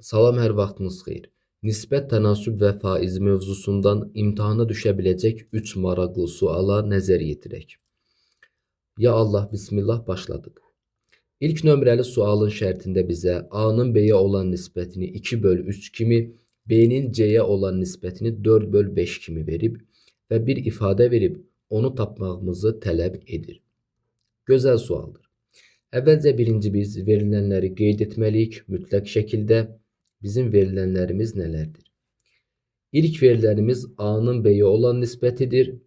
Salam, hər vaxtınız xeyir. Nisbət, tənasüb və faiz mövzusundan imtahana düşə biləcək 3 maraqlı suala nəzər yetirək. Ya Allah, bismillah, başladıq. İlk nömrəli sualın şərtində bizə A-nın B-yə olan nisbətini 2/3 kimi, B-nin C-yə olan nisbətini 4/5 kimi verib və bir ifadə verib onu tapmağımızı tələb edir. Gözəl sualdır. Əvvəlcə birinci biz verilənləri qeyd etməliyik mütləq şəkildə. Bizim verilənlərimiz nələrdir? İlk verilənimiz A-nın B-yə olan nisbətidir.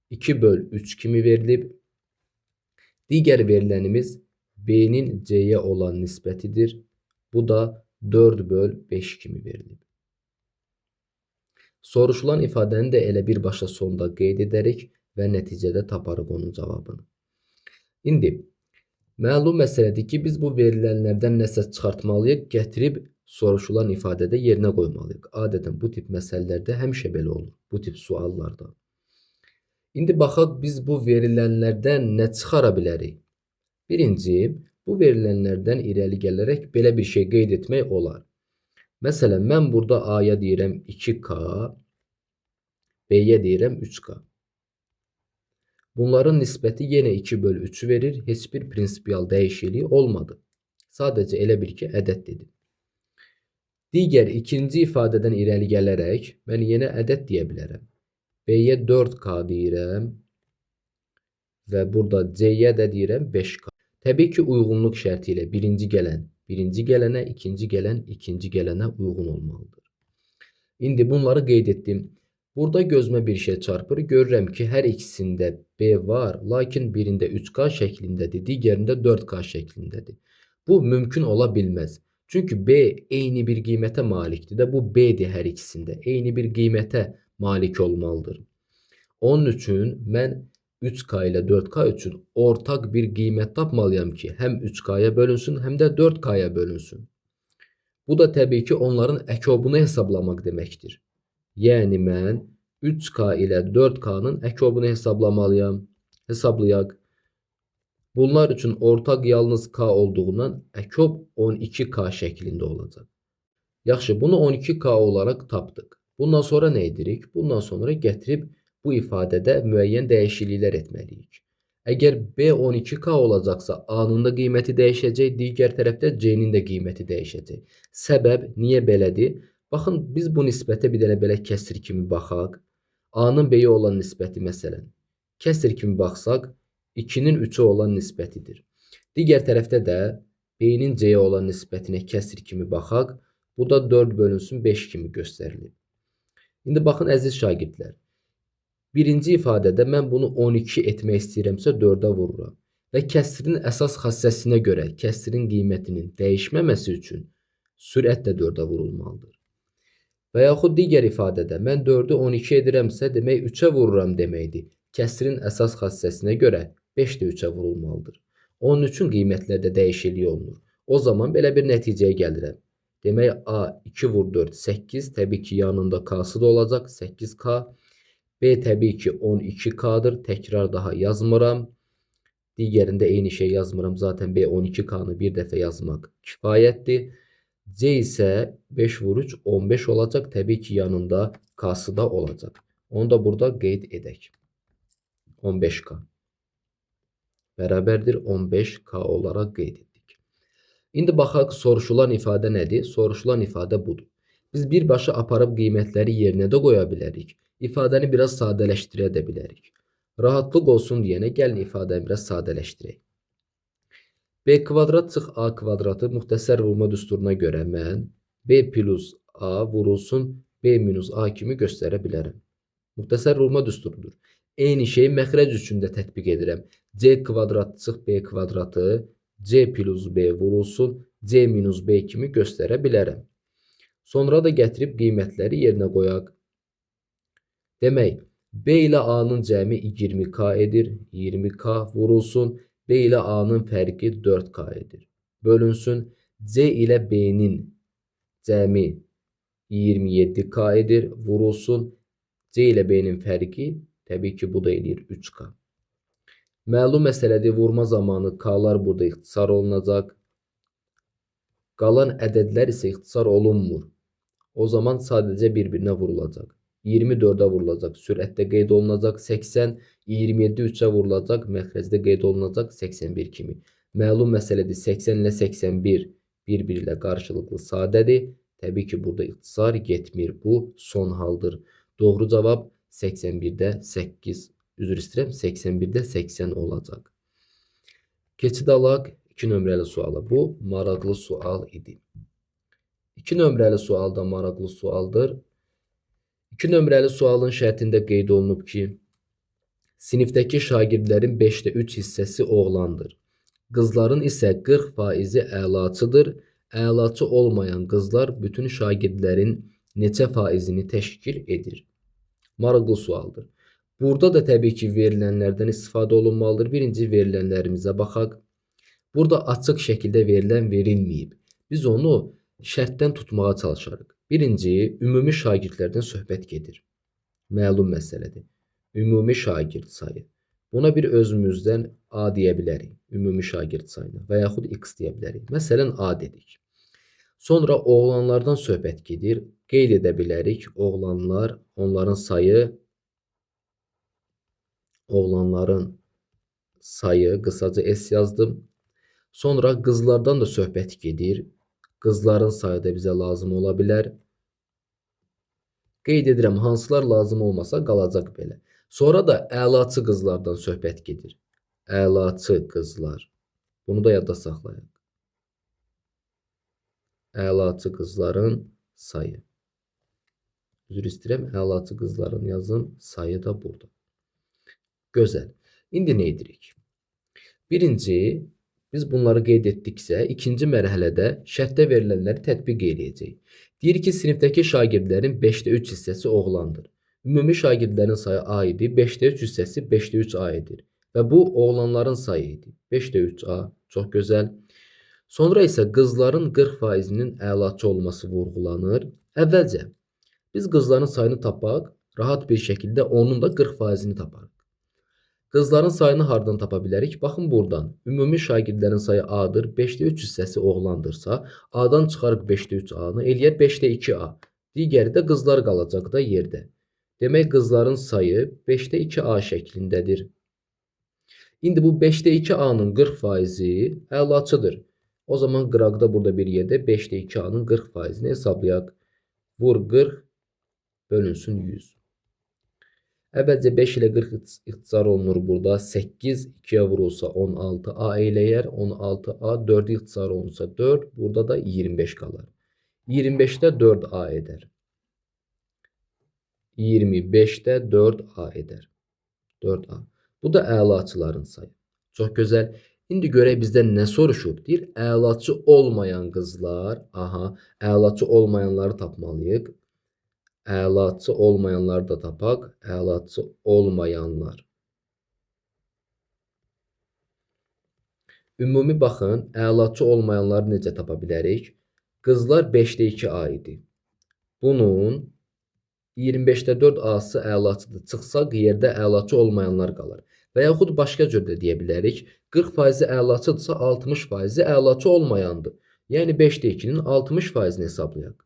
2/3 kimi verilib. Digər verilənimiz B-nin C-yə olan nisbətidir. Bu da 4/5 kimi verilib. Soruşulan ifadəni də elə birbaşa sonda qeyd edərik və nəticədə taparıq onun cavabını. İndi məlum məsələdir ki, biz bu verilənlərdən nəsə çıxartmalıyıq, gətirib soruşulan ifadədə yerinə qoymalıyıq. Adətən bu tip məsələlərdə həmişə belə olur, bu tip suallarda. İndi baxaq biz bu verilənlərdən nə çıxara bilərik? Birinci, bu verilənlərdən irəli gələrək belə bir şey qeyd etmək olar. Məsələn, mən burada A-ya deyirəm 2K, B-yə deyirəm 3K. Bunların nisbəti yenə 2/3 verir, heç bir prinsipial dəyişikliyi olmadı. Sadəcə elə bil ki, ədəd dedim. Digər ikinci ifadədən irəli gələrək mən yenə ədəd deyə bilərəm. B-yə 4K deyirəm və burada C-yə də deyirəm 5K. Təbii ki, uyğunluq şərti ilə birinci gələnə, ikinci gələnə uyğun olmalıdır. İndi bunları qeyd etdim. Burada gözümə bir şey çarpır. Görürəm ki, hər ikisində B var, lakin birində 3K şəklindədir, digərində 4K şəklindədir. Bu mümkün ola bilməz. Çünki B eyni bir qiymətə malikdir də, bu B-dir hər ikisində. Eyni bir qiymətə malik olmalıdır. Onun üçün mən 3K ilə 4K üçün ortaq bir qiymət tapmalıyam ki, həm 3K-ya bölünsün, həm də 4K-ya bölünsün. Bu da təbii ki, onların əkobunu hesablamaq deməkdir. Yəni mən 3K ilə 4K-nın əkobunu hesablamalıyam. Hesablayaq. Bunlar üçün ortaq yalnız K olduğundan əkob 12K şəklində olacaq. Yaxşı, bunu 12K olaraq tapdıq. Bundan sonra nə edirik? Bundan sonra gətirib bu ifadədə müəyyən dəyişikliklər etməliyik. Əgər B 12K olacaqsa, A-nın da qiyməti dəyişəcək, digər tərəfdə C-nin də qiyməti dəyişəcək. Səbəb niyə belədir? Baxın, biz bu nisbətə bir dənə belə kəsr kimi baxaq. A-nın B-yə olan nisbəti məsələn. Kəsr kimi baxsaq, 2-nin 3-ə olan nisbətidir. Digər tərəfdə də B-nin C-yə olan nisbətinə kəsr kimi baxaq. Bu da 4/5 kimi göstərilir. İndi baxın əziz şagirdlər. Birinci ifadədə mən bunu 12 etmək istəyirəmsə 4-ə vururam. Və kəsrin əsas xassəsinə görə kəsrin qiymətinin dəyişməməsi üçün sürət də 4-ə vurulmalıdır. Və yaxud digər ifadədə mən 4-ü 12 edirəmsə demək 3-ə vururam deməkdir. Kəsrin əsas xassəsinə görə 5 də 3-ə vurulmalıdır. Onun üçün qiymətlərdə dəyişiklik olunur. O zaman belə bir nəticəyə gəlirəm. Demək A 2 vur 4 8, təbii ki yanında K-sı da olacaq 8K. B təbii ki 12K-dır. Təkrar daha yazmıram. Digərində eyni şey yazmıram. Zaten B 12K-nı bir dəfə yazmaq kifayətdir. C isə 5 vur 3 15 olacaq. Təbii ki yanında K-sı da olacaq. Onu da burada qeyd edək. 15K bərabərdir 15K olaraq qeyd etdik. İndi baxaq soruşulan ifadə nədir? Soruşulan ifadə budur. Biz birbaşa aparıb qiymətləri yerinə də qoya bilərik. İfadəni biraz sadələşdirə də bilərik. Rahatlıq olsun deyənə gəlin ifadəni biraz sadələşdirək. B kvadrat çıx A kvadratı müxtəsər vurma düsturuna görə mən B plus A vurulsun B minus A kimi göstərə bilərəm. Müxtəsər vurma düsturudur. Eyni şeyi məxrəc üçün də tətbiq edirəm. C kvadrat çıx B kvadratı C plus B vurulsun C minus B kimi göstərə bilərəm. Sonra da gətirib qiymətləri yerinə qoyaq. Demək, B ilə A-nın cəmi 20K edir. 20K vurulsun B ilə A-nın fərqi 4K edir. Bölünsün C ilə B-nin cəmi 27K edir. Vurulsun C ilə B-nin fərqi təbii ki bu da eləyir 3K. Məlum məsələdir, vurma zamanı K'lar burada ixtisar olunacaq. Qalan ədədlər isə ixtisar olunmur. O zaman sadəcə bir-birinə vurulacaq. 24-ə vurulacaq, sürətdə qeyd olunacaq 80, 27 3-ə vurulacaq, məxrəcdə qeyd olunacaq 81 kimi. Məlum məsələdir, 80 ilə 81 bir-biri ilə qarşılıqlı sadədir. Təbii ki, burada ixtisar getmir. Bu son haldır. Doğru cavab 81-də 8, üzr istəyirəm, 81-də 80 olacaq. Keçid alaq 2 nömrəli suala. Bu maraqlı sual idi. 2 nömrəli sual da maraqlı sualdır. 2 nömrəli sualın şərtində qeyd olunub ki, sinifdəki şagirdlərin 5də 3 hissəsi oğlandır. Qızların isə 40%-i əlaçıdır. Əlaçı olmayan qızlar bütün şagirdlərin neçə faizini təşkil edir? Maraqlı sualdır. Burada da təbii ki, verilənlərdən istifadə olunmalıdır. Birinci verilənlərimizə baxaq. Burada açıq şəkildə verilən verilməyib. Biz onu şərtdən tutmağa çalışarıq. Birinci, ümumi şagirdlərdən söhbət gedir. Məlum məsələdir. Ümumi şagird sayı. Buna bir özümüzdən A deyə bilərik. Ümumi şagird sayına və yaxud X deyə bilərik. Məsələn, A dedik. Sonra oğlanlardan söhbət gedir. Qeyd edə bilərik. Oğlanlar, onların sayı, oğlanların sayı, qısaca S yazdım. Sonra qızlardan da söhbət gedir. Qızların sayı da bizə lazım ola bilər. Qeyd edirəm, hansılar lazım olmasa qalacaq belə. Sonra da əlaçı qızlardan söhbət gedir. Əlaçı qızlar. Bunu da yadda saxlayaq. Əlaçı qızların sayı. Üzr istəyirəm, əlaçı qızların yazım sayı da burada. Gözəl. İndi nə edirik? Birinci, biz bunları qeyd etdiksə, ikinci mərhələdə şərtdə verilənləri tətbiq edəcəyik. Deyir ki, sinifdəki şagirdlərin 5də 3 hissəsi oğlandır. Ümumi şagirdlərin sayı A idi, 5də 3 hissəsi 5də 3 A edir. Və bu oğlanların sayı idi. 5də 3 A, çox gözəl. Sonra isə qızların 40%-nin əlaçı olması vurğulanır. Əvvəlcə, biz qızların sayını tapaq, rahat bir şəkildə onun da 40%-ni taparıq. Qızların sayını hardan tapa bilərik? Baxın buradan. Ümumi şagirdlərin sayı A-dır. 5də 3 hissəsi oğlandırsa, A-dan çıxarıq 5də 3 A-nı, eləyər 5də 2 A. Digəri də qızlar qalacaq da yerdə. Demək, qızların sayı 5də 2 A şəklindədir. İndi bu 5də 2 A-nın 40%-i əlaçıdır. O zaman qıraqda burada bir yerdə 5də 2 A-nın 40%-ni hesablayaq. Vur 40 bölünsün 100. Əvvəlcə 5 ilə 40 ixtisar olunur burada. 8 2-yə vurulsa 16A eləyər. 16A 4 ixtisar olunsa 4. Burada da 25 qalar. 25-də 4A edər. 25-də 4A edər. 4A. Bu da əlaçıların sayı. Çox gözəl. İndi görək bizdən nə soruşur? Deyir, əlaçı olmayan qızlar. Aha, əlaçı olmayanları tapmalıyıq. Əlaçı olmayanları da tapaq. Əlaçı olmayanlar. Ümumi baxın, əlaçı olmayanları necə tapa bilərik? Qızlar 5də 2 A idi. Bunun 25də 4 A-sı əlaçıdır. Çıxsaq yerdə əlaçı olmayanlar qalar. Və yaxud başqa cür də deyə bilərik. 40%-i əlaçıdırsa 60%-i əlaçı olmayandır. Yəni 5də 2-nin 60%-ni hesablayaq.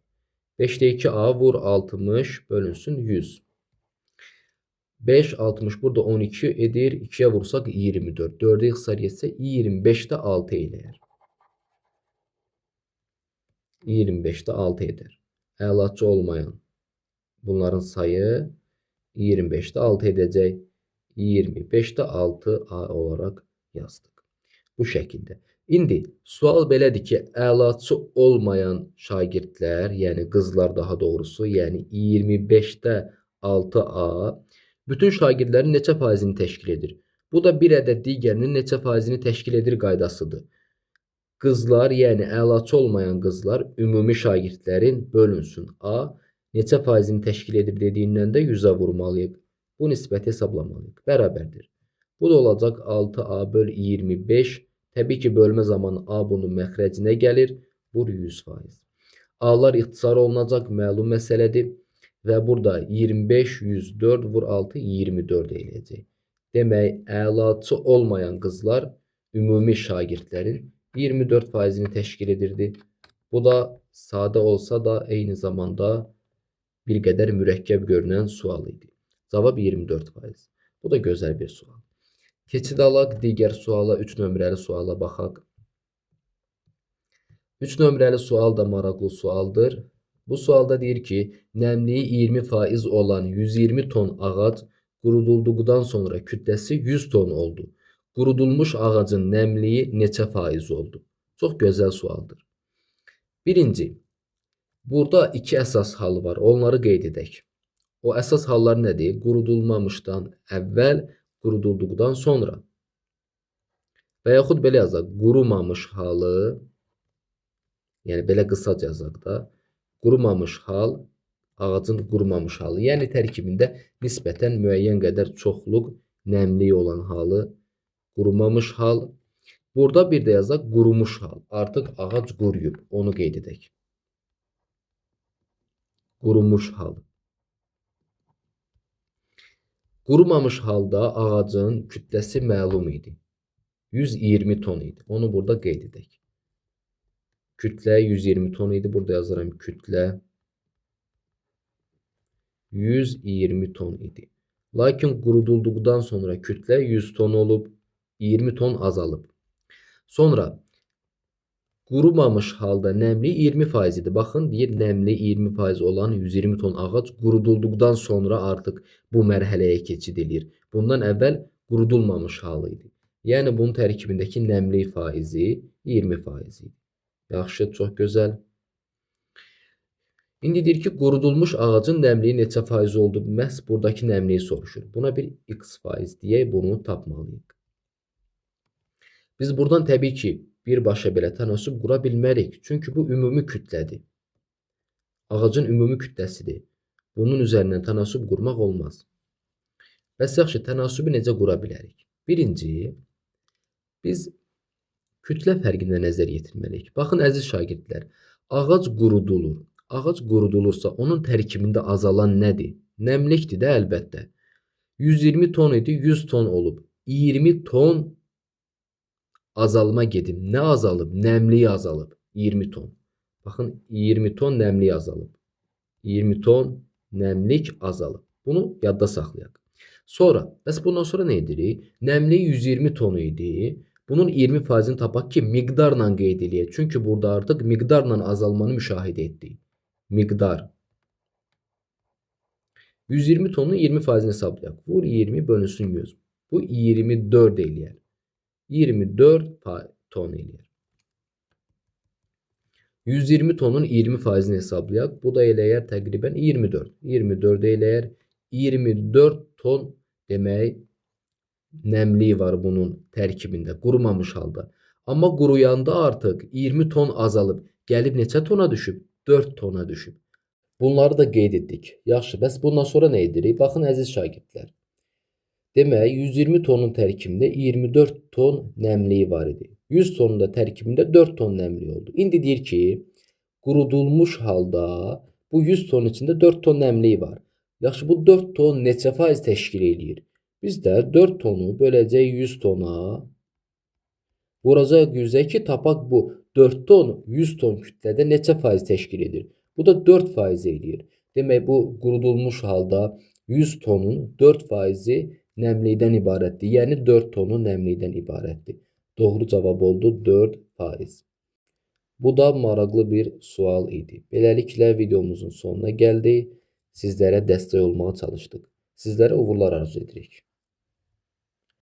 5də 2A vur 60 bölünsün 100. 5, 60 burada 12 edir. 2-yə vursaq 24. 4-ə ixtisar etsə 25-də 6 eləyər. 25-də 6 edər. Əlaçı olmayan bunların sayı 25-də 6 edəcək. 25-də 6A olaraq yazdıq. Bu şəkildə. İndi sual belədir ki, əlaçı olmayan şagirdlər, yəni qızlar daha doğrusu, yəni 25-də 6A bütün şagirdlərin neçə faizini təşkil edir? Bu da bir ədəd digərinin neçə faizini təşkil edir qaydasıdır. Qızlar, yəni əlaçı olmayan qızlar ümumi şagirdlərin bölünsün A neçə faizini təşkil edir dediyindən də 100-ə vurmalıyıq. Bu nisbəti hesablamalıyıq. Bərabərdir. Bu da olacaq 6A böl 25. Təbii ki, bölmə zamanı A bunun məxrəcinə gəlir. Vur 100%. A-lar ixtisar olunacaq, məlum məsələdir. Və burada 25, 104, vur 6, 24 eləyəcək. Demək, əlaçı olmayan qızlar ümumi şagirdlərin 24%-ni təşkil edirdi. Bu da sadə olsa da eyni zamanda bir qədər mürəkkəb görünən sual idi. Cavab 24%. Bu da gözəl bir sual. Keçid alaq digər suala, 3 nömrəli suala baxaq. 3 nömrəli sual da maraqlı sualdır. Bu sualda deyir ki, nəmliyi 20% olan 120 ton ağac qurudulduqdan sonra kütləsi 100 ton oldu. Qurudulmuş ağacın nəmliyi neçə faiz oldu? Çox gözəl sualdır. Birinci, burada iki əsas hal var. Onları qeyd edək. O əsas hallar nədir? Qurudulmamışdan əvvəl, qurudulduqdan sonra. Və yaxud belə yazaq, qurumamış halı, yəni belə qısaca yazaq da, qurumamış hal, ağacın qurumamış halı. Yəni tərkibində nisbətən müəyyən qədər çoxluq, nəmliyi olan halı, qurumamış hal. Burada bir də yazaq qurumuş hal. Artıq ağac quruyub, onu qeyd edək. Qurumuş hal. Qurumamış halda ağacın kütləsi məlum idi. 120 ton idi. Onu burada qeyd edək. Kütlə 120 ton idi. Burada yazıram kütlə 120 ton idi. Lakin qurudulduqdan sonra kütlə 100 ton olub, 20 ton azalıb. Sonra qurumamış halda nəmli 20% idi. Baxın, deyir nəmli 20% olan 120 ton ağac qurudulduqdan sonra artıq bu mərhələyə keçid edir. Bundan əvvəl qurudulmamış halı idi. Yəni bunun tərkibindəki nəmli faizi 20% idi. Yaxşı, çox gözəl. İndi deyir ki, qurudulmuş ağacın nəmliyi neçə faiz oldu? Məhz buradakı nəmliyi soruşur. Buna bir x faiz deyək, bunu tapmalıyıq. Biz buradan təbii ki, birbaşa belə tənasüb qura bilmərik. Çünki bu ümumi kütlədir. Ağacın ümumi kütləsidir. Bunun üzərindən tənasüb qurmaq olmaz. Bəs yaxşı, tənasübü necə qura bilərik? Birinci, biz kütlə fərqinə nəzər yetirməliyik. Baxın, əziz şagirdlər, ağac qurudulur. Ağac qurudulursa, onun tərkibində azalan nədir? Nəmlikdir də əlbəttə. 120 ton idi, 100 ton olub. 20 ton azalma gedib. Nə azalıb? Nəmliyi azalıb. 20 ton. Baxın, 20 ton nəmliyi azalıb. 20 ton nəmlik azalıb. Bunu yadda saxlayaq. Sonra, bəs bundan sonra nə edirik? Nəmliyi 120 ton idi. Bunun 20%'ini tapaq ki, miqdarla qeyd eləyək. Çünki burada artıq miqdarla azalmanı müşahidə etdik. Miqdar. 120 tonun 20%'ini hesablayaq. Vur 20 bölünsün 100. Bu 24 eləyər. 24 ton eləyər. 120 tonun 20%'ini hesablayaq. Bu da eləyər təqribən 24. 24 eləyər. 24 ton demək nəmliyi var bunun tərkibində, qurumamış halda. Amma quruyanda artıq 20 ton azalıb. Gəlib neçə tona düşüb? 4 tona düşüb. Bunları da qeyd etdik. Yaxşı, bəs bundan sonra nə edirik? Baxın, əziz şagirdlər. Demək, 120 tonun tərkibində 24 ton nəmliyi var idi. 100 tonun da tərkibində 4 ton nəmliyi oldu. İndi deyir ki, qurudulmuş halda bu 100 ton içində 4 ton nəmliyi var. Yaxşı, bu 4 ton neçə faiz təşkil edir? Biz də 4 tonu böləcək 100 tona, vuracaq 100'ə ki, tapaq bu 4 ton 100 ton kütlədə neçə faiz təşkil edir? Bu da 4% eləyir. Demək, bu qurudulmuş halda 100 tonun 4%-i nəmlikdən ibarətdir. Yəni 4 tonu nəmlikdən ibarətdir. Doğru cavab oldu 4%. Bu da maraqlı bir sual idi. Beləliklə videomuzun sonuna gəldik. Sizlərə dəstək olmağa çalışdıq. Sizlərə uğurlar arzu edirik.